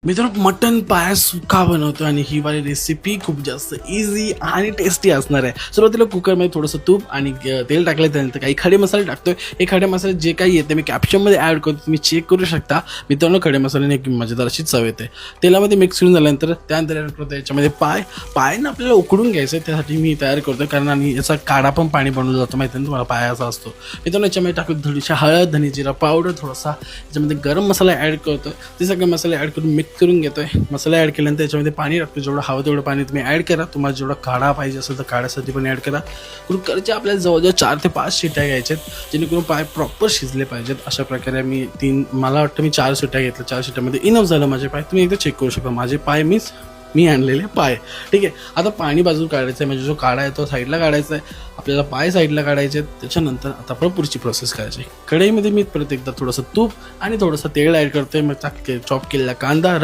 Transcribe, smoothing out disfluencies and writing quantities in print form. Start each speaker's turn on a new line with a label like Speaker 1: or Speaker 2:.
Speaker 1: मित्रांनो, मटन पाया सुका बनवतो आणि ही वाली रेसिपी खूप जास्त इझी आणि टेस्टी असणार आहे. सुरुवातीला कुकरमध्ये थोडंसं तूप आणि तेल टाकलं, त्यानंतर काही खडे मसाले टाकतोय. हे खडे मसाले जे काही येते मी कॅप्शनमध्ये ॲड करतो, तुम्ही चेक करू शकता. मित्रांनो, खडे मसाल्याने एक मजेदार अशी चव येते. तेलामध्ये मिक्स करून झाल्यानंतर त्यानंतर ॲड करतो याच्यामध्ये पायानं आपल्याला उकडून घ्यायचं आहे. त्यासाठी मी तयार करतो, कारण आणि याचा काढा पण पाणी बनवलं जातं, माहिती आहे तुम्हाला, पायाचा असतो. मित्रांनो, याच्यामध्ये टाकून थोडीशी हळद, धने जिरा पावडर, थोडासा याच्यामध्ये गरम मसाला ॲड करतो. ते सगळे मसाले ॲड करून मिक्स करून घेतोय. मसाला ॲड केल्यानंतर त्याच्यामध्ये पाणी टाकतो. जेवढं हवं तेवढं पाणी तुम्ही ॲड करा. तुम्हाला जेवढा काढा पाहिजे असेल तर काढ्यासाठी पण ॲड करा. कुकरच्या आपल्याला जवळजवळ 4 ते 5 शिट्ट्या घ्यायच्यात, जेणेकरून पाय प्रॉपर शिजले पाहिजेत. अशा प्रकारे मला वाटतं मी 4 शिट्ट्या घेतल्या. 4 शिट्ट्यामध्ये इनफ झालं माझे पाय. तुम्ही एकदा चेक करू शकता. माझे पाय मी आणलेले पाय. ठीक आहे, आता पाणी बाजूला काढायचं आहे, म्हणजे जो काढा आहे तो साईडला काढायचा आहे. आपल्याला पाय साईडला काढायचे आहेत. त्याच्यानंतर आता आपण पुढची प्रोसेस करायची. कढईमध्ये मी परत एकदा थोडंसं तूप आणि थोडंसं तेल ॲड करतोय. मग चॉप केलेला कांदा,